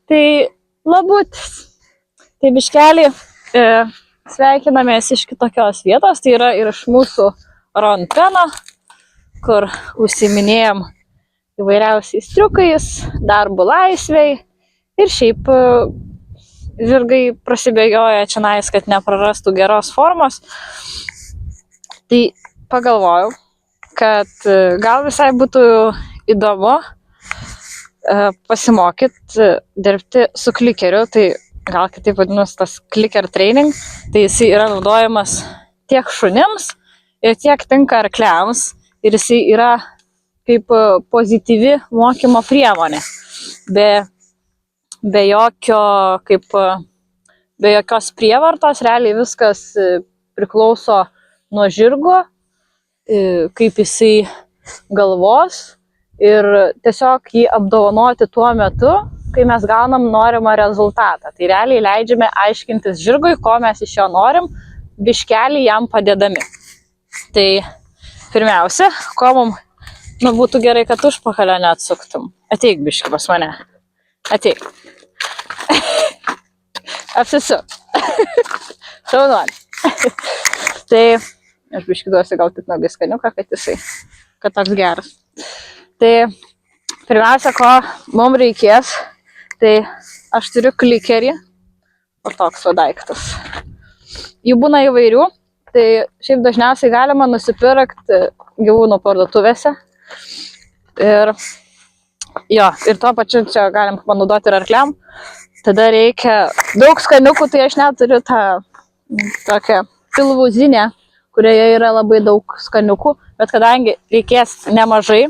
Tai labutis. Tai biškelį sveikinamės iš kitokios vietos, tai yra ir iš mūsų Ronpeno, kur užsiminėjom įvairiausiais triukais, darbų laisvei ir šiaip žirgai prasibėgioja čionais, kad neprarastų geros formos. Tai pagalvojau, kad gal visai būtų įdomu pasimokyti dirbti su klikeriu, tai gal kitaip vadinus tas clicker training, tai jis yra naudojamas tiek šunims ir tiek tinka arkliams ir jis yra kaip pozityvi mokymo priemonė. Be jokios prievartos, realiai viskas priklauso nuo žirgo, kaip jisai galvos ir tiesiog jį apdovanoti tuo metu, kai mes gaunam norimą rezultatą. Tai realiai leidžiame aiškintis žirgui, ko mes iš jo norim, biškelį jam padėdami. Tai pirmiausia, ko mums būtų gerai, kad užpakalio neatsuktum. Ateik biški pas mane. Ateik. Apsisuk. Šaunuolį. Tai aš biški duosiu gal tik nuogai skaniuką, kad toks geras. Tai pirmiausia, ko mums reikės, tai aš turiu klikerį, o toks daiktas. Jų būna įvairių, tai šiaip dažniausiai galima nusipirkti gyvūnų parduotuvėse. Ir tuo pačiu čia galim panaudoti ir arkliam. Tada reikia daug skaniukų, tai aš neturiu tą tokią pilvūzinę, kurioje yra labai daug skaniukų, bet kadangi reikės nemažai,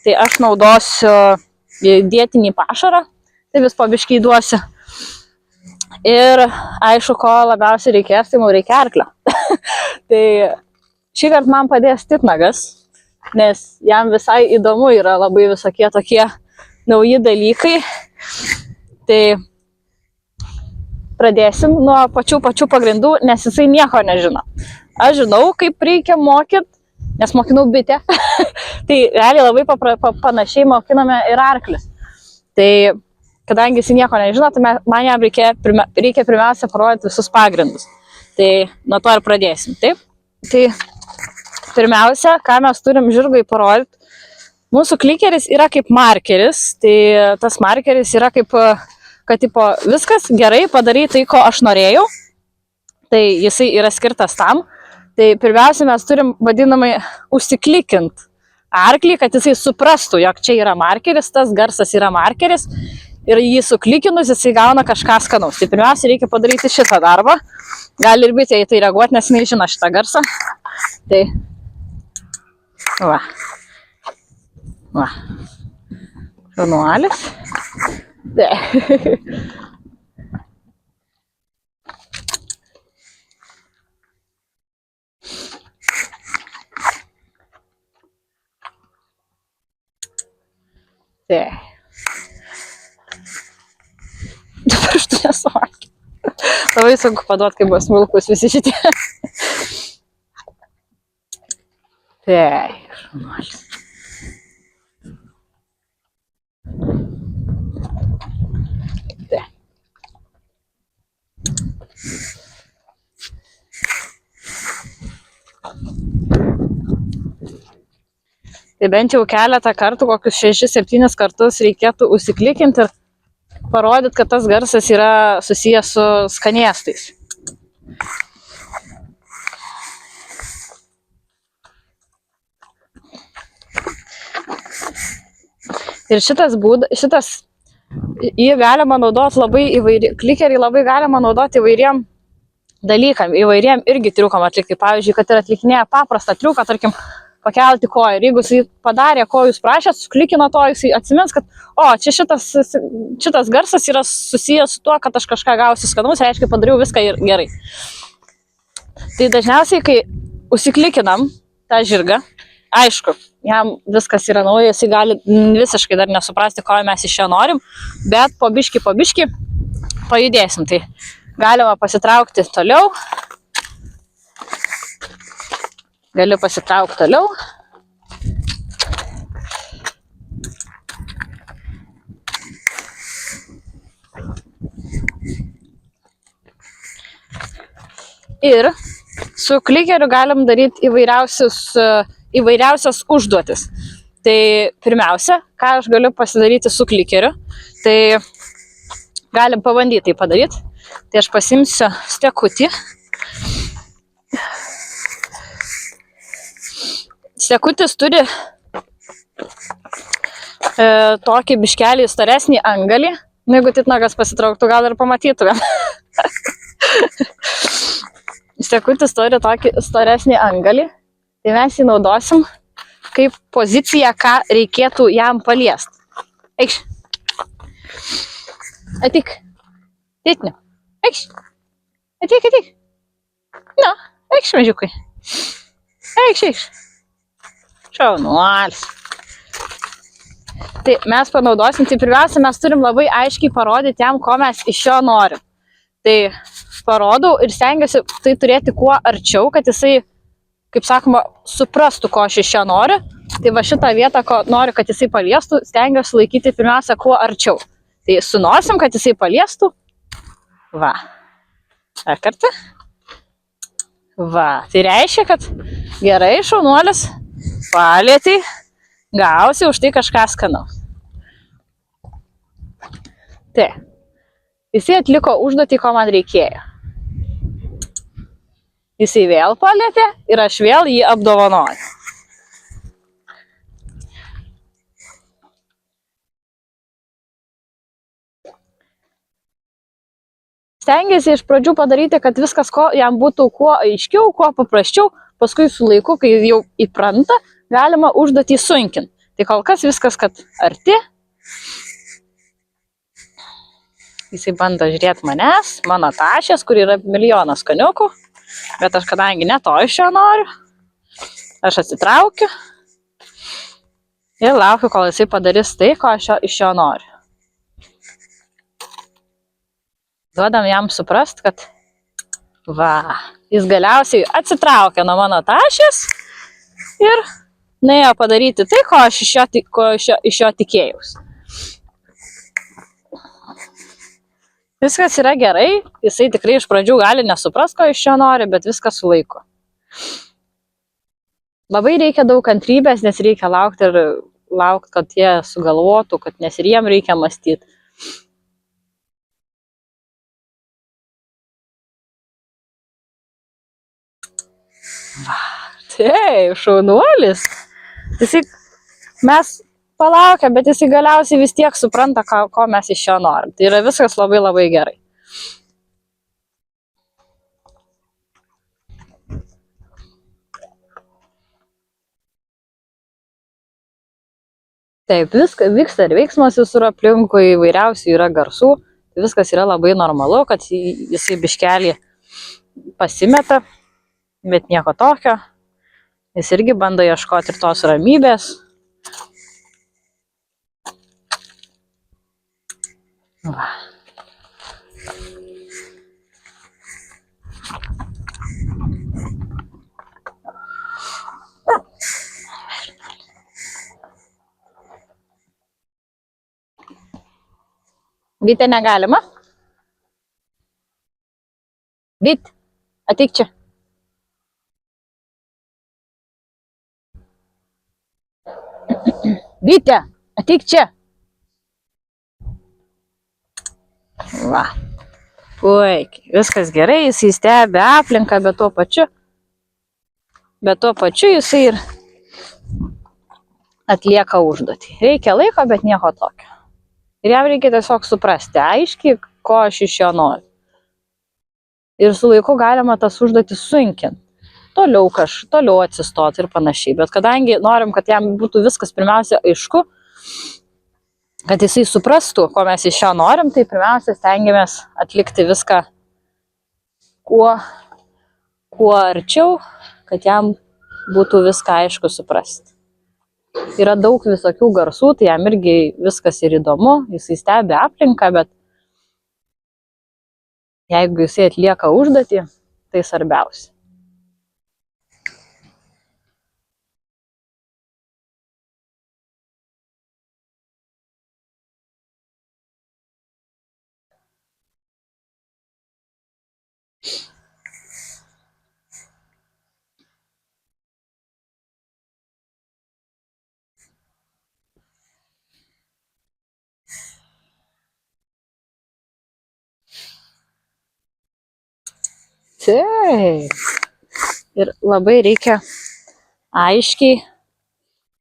tai aš naudosiu dietinį pašarą, tai vis po biškį duosiu. Ir aišku, ko labiausiai reikės, tai mums reikia arklio. Tai šį kartą man padės titnagas, nes jam visai įdomu yra labai visokie tokie nauji dalykai. Tai pradėsim nuo pačių pagrindų, nes jisai nieko nežino. Aš žinau, kaip reikia mokyti, nes mokinau bitę. Tai realiai labai panašiai mokiname ir arklius. Tai kadangi jis nieko nežino, tai man jam reikia pirmiausia parodyti visus pagrindus. Tai nuo to ir pradėsim. Taip? Tai pirmiausia, ką mes turim žirgui parodyti, mūsų klikeris yra kaip markeris. Tai tas markeris yra kaip, kad viskas gerai padarai tai, ko aš norėjau. Tai jisai yra skirtas tam. Tai pirmiausia, mes turim vadinamai užsiklikint arklį, kad jisai suprastų, jog čia yra markeris, tas garsas yra markeris ir jį suklikinus jisai gauna kažką skanaus. Tai pirmiausia, reikia padaryti šitą darbą. Gali ir bitė į tai reaguoti, nes jinai žino šitą garsą. Tai va. Šaunuolis. Dabar aš tu nesuvokį. Labai sunku paduoti, kai buvo smulkus visi šitie. Šaunuolis. Tai bent jau keletą kartų, kokius 6-7 kartus reikėtų užsiklikinti ir parodyti, kad tas garsas yra susijęs su skanėstais. Ir jį galima naudoti klikerį labai galima naudoti įvairiem dalykam, įvairiem irgi triukam atlikti. Pavyzdžiui, kad ir atlikinėja paprastą triuką, tarkim, pakelti koją. Ir jeigu jisai padarė, ko jūs prašėt, suklikino to, jisai atsimins, kad čia šitas garsas yra susijęs su tuo, kad aš kažką gausiu skanaus, reiškia, padariau viską ir gerai. Tai dažniausiai, kai užsiklikinam tą žirgą, aišku, jam viskas yra nauja, jisai gali visiškai dar nesuprasti, ko mes iš jo norim, bet po biškį pajudėsim. Tai galima pasitraukti toliau. Galiu pasitraukti toliau. Ir su klikeriu galim daryti įvairiausias užduotis. Tai pirmiausia, ką aš galiu pasidaryti su klikeriu, tai galim pabandyti tai padaryti. Tai aš pasimsiu stekutį. Stekutis turi tokį biškelį storesnį angalį. Jeigu titnagas pasitrauktų, gal ir pamatytumėm. Stekutis turi tokį storesnį angalį. Tai mes jį naudosim kaip poziciją, ką reikėtų jam paliesti. Eikš. Atik. Titni. Eikš. Atik. Na, eikš, mažiukai. Eikš. Šaunuolis. Tai mes panaudosim, tai pirmiausia, mes turim labai aiškiai parodyti jam, ko mes iš jo norim. Tai parodau ir stengiuosi tai turėti kuo arčiau, kad jisai, kaip sakoma, suprastų, ko aš iš jo noriu. Tai va šitą vietą, ko noriu, kad jisai paliestų, stengiuosi laikyti pirmiausia kuo arčiau. Tai sunosim, kad jisai paliestų. Va. Dar kartą. Va. Tai reiškia, kad gerai, šaunuolis, palietei, gausi už tai kažką skanaus. Tai. Jisai atliko užduotį, ko man reikėjo. Jisai vėl palietė ir aš vėl jį apdovanoju. Stengiasi iš pradžių padaryti, kad viskas jam būtų kuo aiškiau, kuo paprasčiau, paskui su laiku, kai jau įpranta, galima užduotį sunkinti. Tai kol kas viskas, kad arti. Jisai bando žiūrėti manęs, mano tašės, kur yra milijonas skaniukų, bet aš kadangi ne to iš jo noriu, aš atsitraukiu ir laukiu, kol jisai padarys tai, ko aš iš jo noriu. Duodam jam suprast, kad va, jis galiausiai atsitraukia nuo mano tašės ir nuėjo padaryti tai, ko aš iš jo tikėjausi. Viskas yra gerai, jisai tikrai iš pradžių gali nesuprast, ko iš jo nori, bet viskas su laiku. Labai reikia daug kantrybės, nes reikia laukti, kad jie sugalvotų, nes ir jiem reikia mąstyti. Va, taip, šaunuolis. Mes palaukia, bet jisai galiausiai vis tiek supranta, ko mes iš jo norim. Tai yra viskas labai labai gerai. Taip, viskas vyksta ir veiksmas visur aplinkui, įvairiausių yra garsų. Tai viskas yra labai normalu, kad jisai biškelį pasimeta, bet nieko tokio. Jis irgi bando ieškoti ir tos ramybės. Va. Vytė negalima? Vyt, ateik čia. Vytė, ateik čia. Va. Puikiai, viskas gerai, jisai stebi aplinką, bet tuo pačiu jisai ir atlieka užduotį. Reikia laiko, bet nieko tokio. Ir jam reikia tiesiog suprasti aiškiai, ko aš iš jo noriu. Ir su laiku galima tas užduotis sunkinti. Toliau atsistoti ir panašiai. Bet kadangi norim, kad jam būtų viskas pirmiausia aišku, kad jisai suprastų, ko mes iš jo norim, tai pirmiausia stengiamės atlikti viską kuo arčiau, kad jam būtų viską aišku suprasti. Yra daug visokių garsų, tai jam irgi viskas ir įdomu, jisai stebi aplinką, bet jeigu jisai atlieka užduotį, tai svarbiausia. Taip. Ir labai reikia aiškiai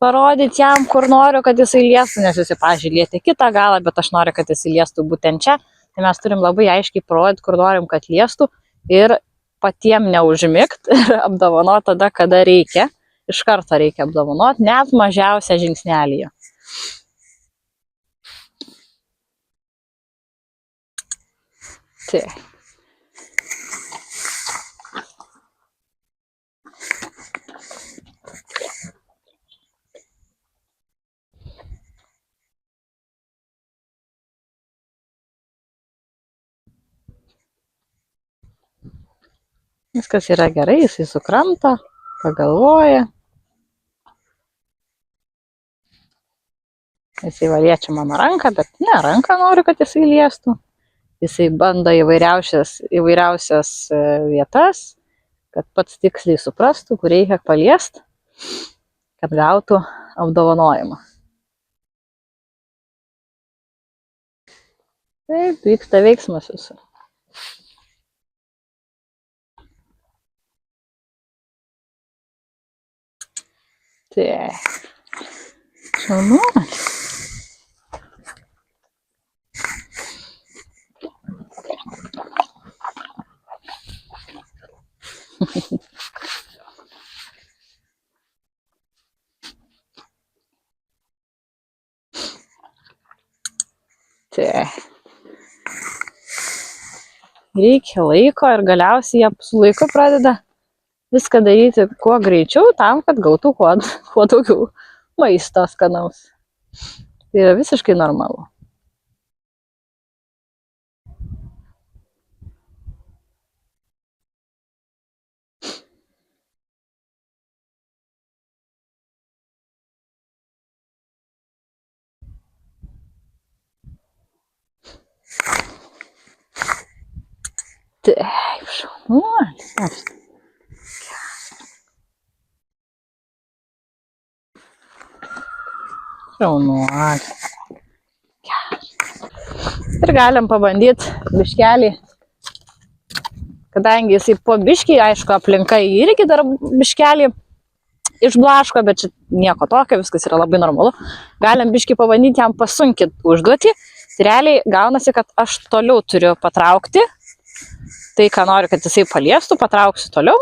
parodyti jam, kur noriu, kad jisai liestų, nes jisai, pavyzdžiui, lietė kitą galą, bet aš noriu, kad jisai liestų būtent čia. Tai mes turim labai aiškiai parodyti, kur norim, kad liestų ir patiem neužmigt ir apdovanoti tada, kada reikia. Iš karto reikia apdovanoti, net mažiausią žingsnelį. Taip. Viskas yra gerai, jisai sukramto, pagalvoja. Jisai liečia mano ranką, bet ne, ranką noriu, kad jisai liestų. Jisai bando įvairiausias vietas, kad pats tiksliai suprastų, kur reikia paliesti, kad gautų apdovanojimą. Taip, vyksta veiksmas visur. Taip. Šaunuolis. Taip. Reikia laiko ir galiausiai jie su laiku pradeda viską daryti kuo greičiau, tam, kad gautų kuo daugiau maisto skanaus. Tai yra visiškai normalu. Taip, šaunuolis. Šaunuolis. Ir galim pabandyti biškelį, kadangi jisai po biškį, aišku, aplinka irgi dar biškelį išblaško, bet čia nieko tokio, viskas yra labai normalu. Galim biškį pabandyti jam pasunkinti užduotį. Tai realiai gaunasi, kad aš toliau turiu patraukti tai, ką noriu, kad jisai paliestų, patrauksiu toliau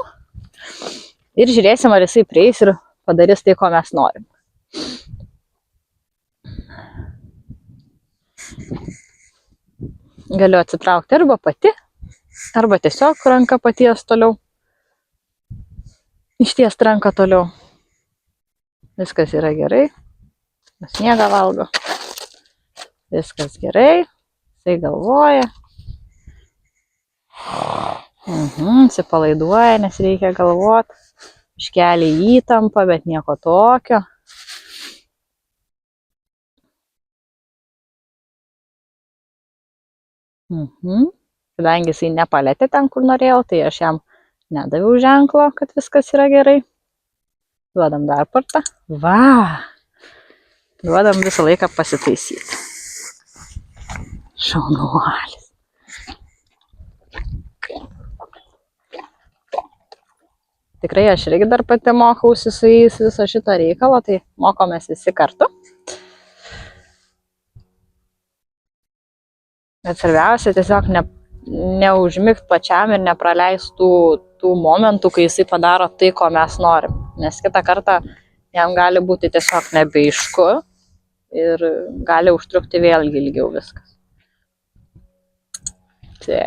ir žiūrėsim, ar jisai prieis ir padarys tai, ko mes norim. Galiu atsitraukti arba pati, arba tiesiog ranką paties toliau. Išties ranką toliau. Viskas yra gerai. Sniegą valgo. Viskas gerai. Jisai galvoja. Sipalaiduoja, nes reikia galvoti. Iškelį įtampą, bet nieko tokio. Kadangi jisai nepalėtė ten, kur norėjau, tai aš jam nedaviau ženklo, kad viskas yra gerai. Duodam dar kartą. Va! Duodam visą laiką pasitaisyti. Šaunuolis. Tikrai aš irgi dar pati mokausi su jais viso šito reikalo, tai mokomės visi kartu. Bet svarbiausia tiesiog neužmigt pačiam ir nepraleistų tų momentų, kai jisai padaro tai, ko mes norim. Nes kitą kartą jam gali būti tiesiog nebeišku ir gali užtrukti vėlgi ilgiau viskas. Tai.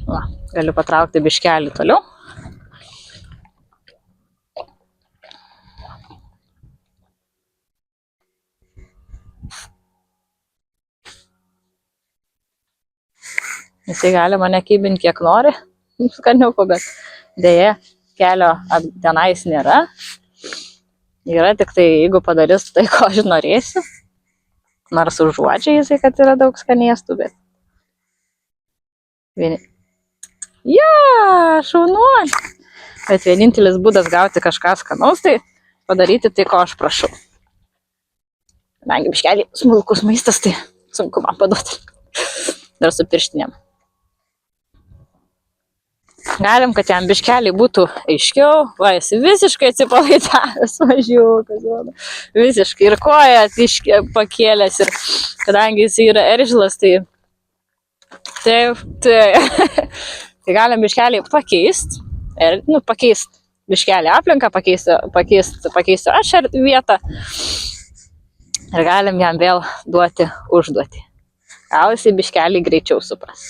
Va, galiu patraukti biškelį toliau. Jisai gali mane kybinti kiek nori, skaniuko, bet dėja kelio tenais nėra. Yra tik tai, jeigu padarys tai, ko aš norėsiu. Nors užuodžia jisai, kad yra daug skanėstų, bet... Ja, šaunuolis. Bet vienintelis būdas gauti kažką skanaus, tai padaryti tai, ko aš prašau. Kadangi biškelį smulkus maistas, tai sunku man paduoti. Dar su pirštinėm. Galim, kad jam biškeliai būtų aiškiau. Va, jis visiškai atsipalaidavęs mažiukas. Visiškai. Ir koją pakėlęs. Ir kadangi jis yra eržlas, tai... Taip. Tai galim biškeliai pakeist. Pakeist biškelį aplinką, pakeist aš vietą. Ir galim jam vėl duoti užduotį. Gal jisai biškelį greičiau supras.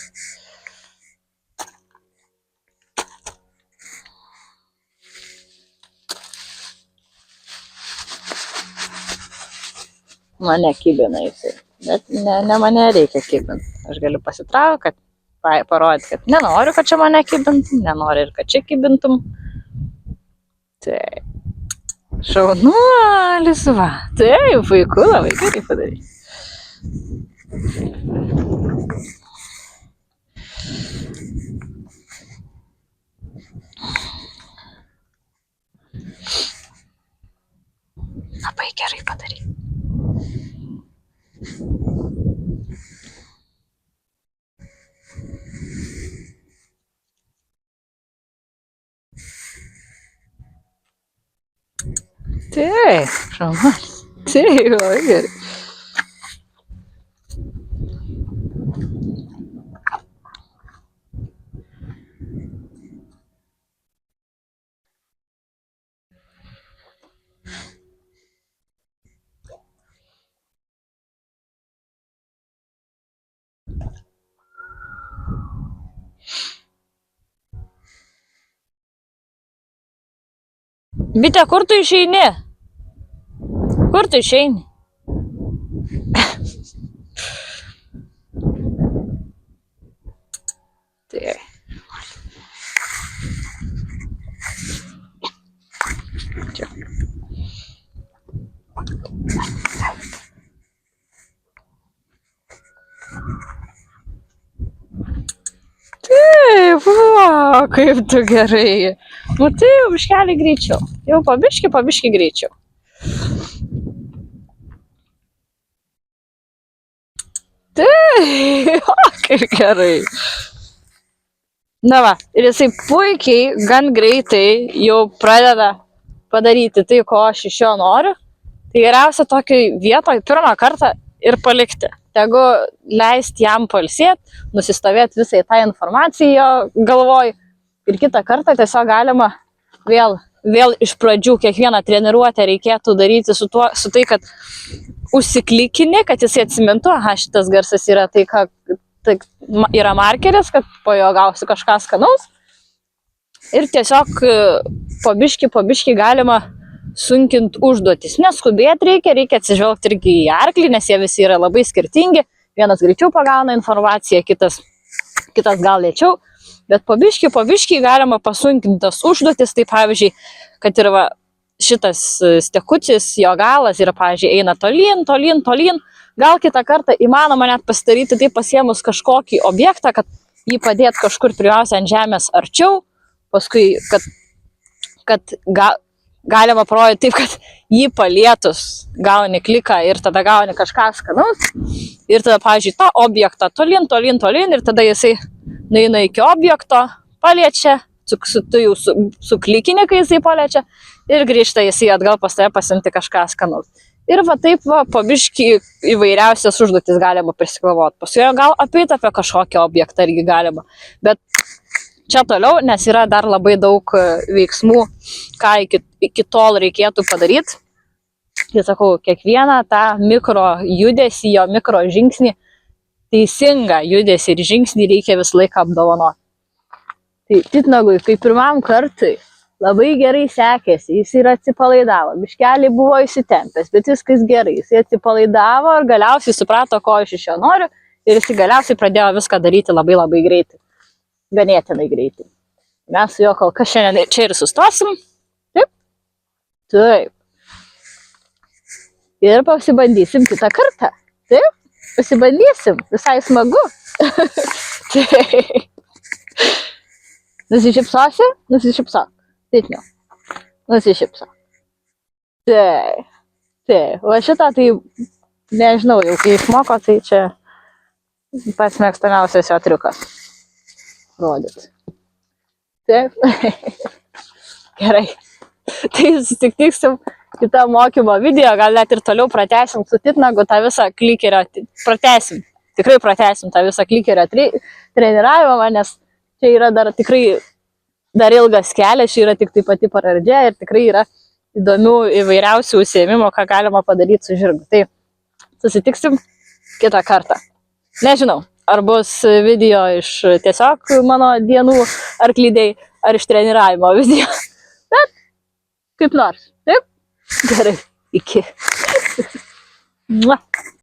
Mane kibina jisai, bet ne mane reikia kibinti. Aš galiu pasitraukti, kad parodyti, kad nenoriu, kad čia mane kibintum, nenoriu ir kad čia kibintum. Tai šaunuolis, va. Tai puiku, labai gerai padarai. Labai gerai padarai. Taip, šaunuolis. Taip, labai gerai. Bitė, kur tu išeini? Kur tu išeini? Tai. Čia. Taip, va, kaip tu gerai. Nu tai jau biškelį greičiau. Jau pabiški greičiau. Taip, kaip gerai. Na va, ir jisai puikiai, gan greitai jau pradeda padaryti tai, ko aš iš jo noriu. Tai geriausia tokiai vietoj pirmą kartą ir palikti. Tegu leisti jam pailsėti, nusistovėti visai tą informaciją galvoj. Ir kitą kartą tiesiog galima vėl iš pradžių kiekvieną treniruotę reikėtų daryti su tai, kad užsiklikini, kad jisai atsimintų, aha, šitas garsas yra tai yra markeris, kad po jo gausi kažką skanaus. Ir tiesiog pabiški galima sunkinti užduotis. Neskubėti reikia atsižvelgti irgi į arklį, nes jie visi yra labai skirtingi. Vienas greičiau pagauna informaciją, kitas gal lėčiau. Bet pabiški galima pasunkinti tas užduotis. Tai pavyzdžiui, kad ir šitas stekutis, jo galas yra, pavyzdžiui, eina tolyn. Gal kitą kartą įmanoma net pasidaryti tai pasiėmus kažkokį objektą, kad jį padėti kažkur pirmiausia ant žemės arčiau, paskui, kad galima parodyti taip, kad jį palietus gauni kliką ir tada gauni kažką skanaus. Ir tada, pavyzdžiui, tą objektą tolyn ir tada jisai nueina iki objekto, paliečia, tu jau suklikini, kai jisai paliečia ir grįžta jisai atgal pas tave pasiimti kažką skanaus. Ir taip pabiški įvairiausias užduotis galima prisigalvoti. Paskui gal apeiti apie kažkokį objektą irgi galima. Bet čia toliau, nes yra dar labai daug veiksmų, ką iki tol reikėtų padaryti. Tai sakau, kiekvieną tą mikro judesį, jo mikro žingsnį, teisingą judesį ir žingsnį reikia visą laiką apdovanoti. Tai titnagui, kai pirmam kartui labai gerai sekėsi, jis ir atsipalaidavo. Biškelį buvo įsitempęs, bet viskas gerai. Jis atsipalaidavo ir galiausiai suprato, ko aš iš jo noriu. Ir jis galiausiai pradėjo viską daryti labai greitai. Ganėtinai greitai. Mes su juo kol kas šiandien čia ir sustosim. Taip. Ir pasibandysim kitą kartą. Taip. Pasibandysim. Visai smagu. Taip. Nusišypsosi? Nusišypsok. Titniau. Nusišypsok. Taip. Va šitą tai nežinau, jau kai išmoko, tai čia pats mėgstamiausias jo triukas. Rodyt. Taip. Gerai. Tai susitiksim kitą mokymo video, gal net ir toliau pratęsim su Titnagu tą visą klikerio, pratęsim, tikrai pratęsim tą visą klikerio treniravimą, nes čia yra dar tikrai dar ilgas kelias, čia yra tik tai pati pradžia ir tikrai yra įdomių įvairiausių užsiėmimų, ką galima padaryti su žirgu. Tai susitiksim kitą kartą. Nežinau, ar bus video iš tiesiog mano dienų arklidėj, ar iš treniravimo video. Bet kaip nors. Taip? Gerai. Iki.